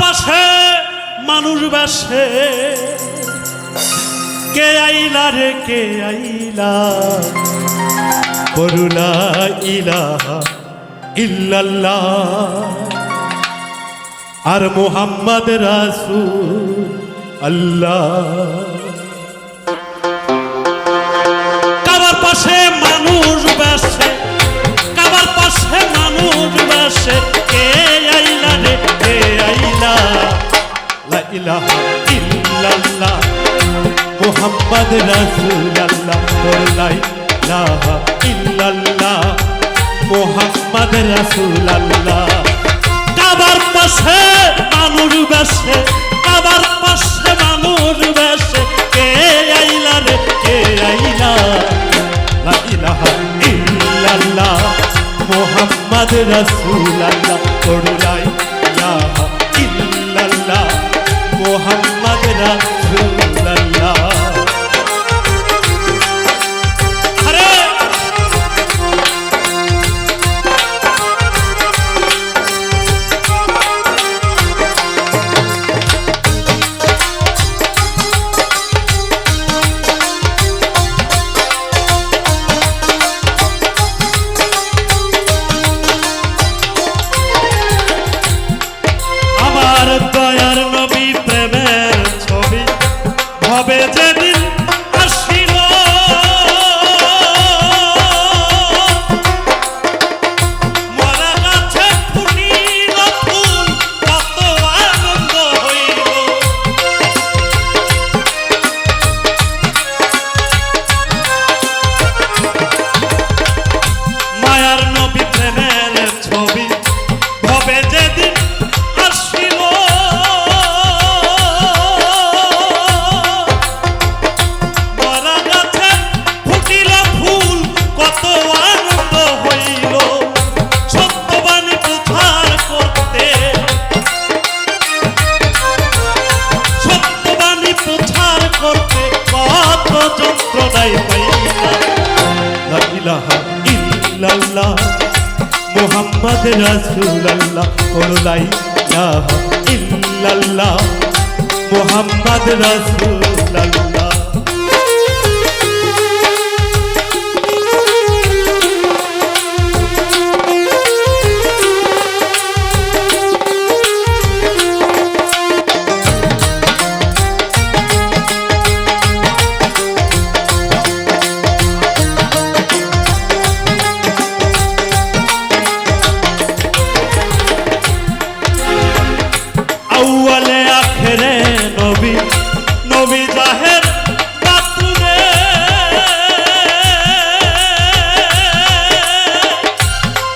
পাশে মানুষ বেশে কে আইলা রে কে আইলা করুলা ইলাহা ইল্লাল্লাহ আর মুহাম্মদ রাসূল আল্লাহ। কাবার পাশে মানুষ বেশে কাবার পাশে মানুষ বেশে কে আইলা রে কে আইলা লা ইলাহা ইল্লাল্লাহ মুহাম্মদ রাসূল আল্লাহ লা ইলাহা ইল্লাল্লাহ মুহাম্মদ রাসূল আল্লাহ। কাবার পাশে মানুষ বেশে কাবার পাশে মানুষ বেশে কে আইলা রে কে আইলা লা ইলাহা ইল্লাল্লাহ মুহাম্মদ রাসূল আল্লাহ লা ইলাহা ইল্লাল্লাহ মুহাম্মদ রাসূল আল্লাহ। দয়ার নবী প্রেমের ছবি হবে যেদিন আসিল মরা গাছে ফুটিল ফুল কত আনন্দ হইল মায়ার নবী প্রেমের ছবি হবে যেদিন মুহাম্মদ রাসূল আল্লাহ লা ইলাহা ইল্লাল্লাহ মুহাম্মদ রাসূল আল্লাহ। আউয়ালে আখেরে নবী নবী জাহের বাতুরে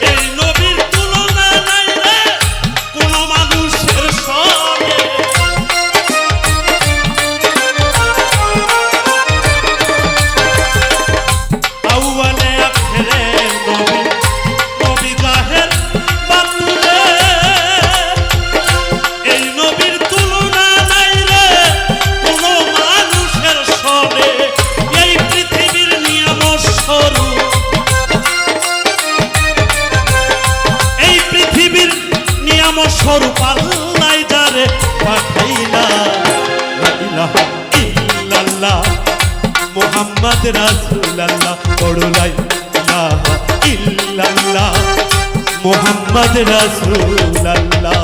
এই নবীর তুলনা নাই রে কোন মানুষের সঙ্গে আউয়ালে আখেরে নবী নবী জাহের বাতুরে স্বরূপ আল্লাহ যারে পাঠাইলা লা ইলাহা ইল্লাল্লাহ মুহাম্মদ রাসূল আল্লাহ লা ইলাহা ইল্লাল্লাহ মুহাম্মদ রাসূল আল্লাহ।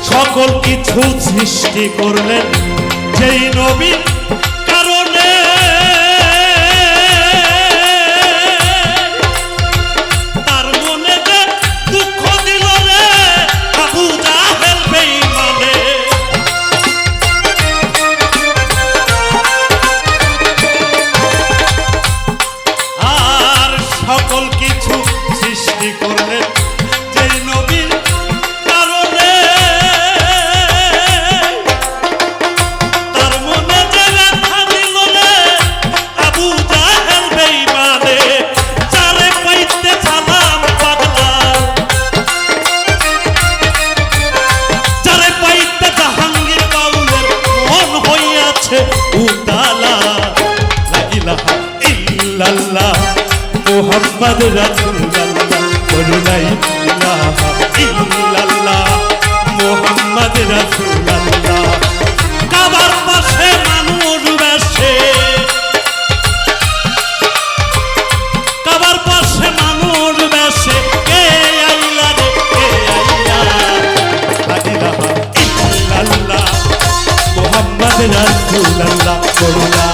সকল কিছু সৃষ্টি করলেন যেই নবীর কারণে তার মনে যে দুঃখ দিল রে আবু জাহেল বেঈমানে আর সকল কিছু সৃষ্টি করলেন যেই নবীর কারণে ইল্লাল্লাহ মুহাম্মদ রাসূলুল্লাহ বলো লা ইলাহা ইল্লাল্লাহ মুহাম্মদ রাসূলুল্লাহ কাবার পাশে মানুষ বেশে কাবার পাশে মানুষ বেশে কে আইলা রে কে আইলা লা ইলাহা ইল্লাল্লাহ মুহাম্মদ রাসূলুল্লাহ বলো লা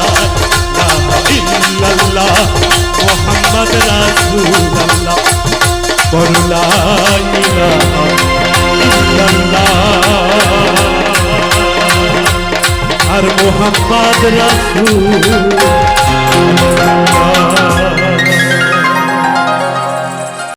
ইলাহা ইল্লাল্লাহ মুহাম্মদ রাসূলুল্লাহ বলো লা ইলাহা ইল্লাল্লাহ আর মুহাম্মদ রাসূল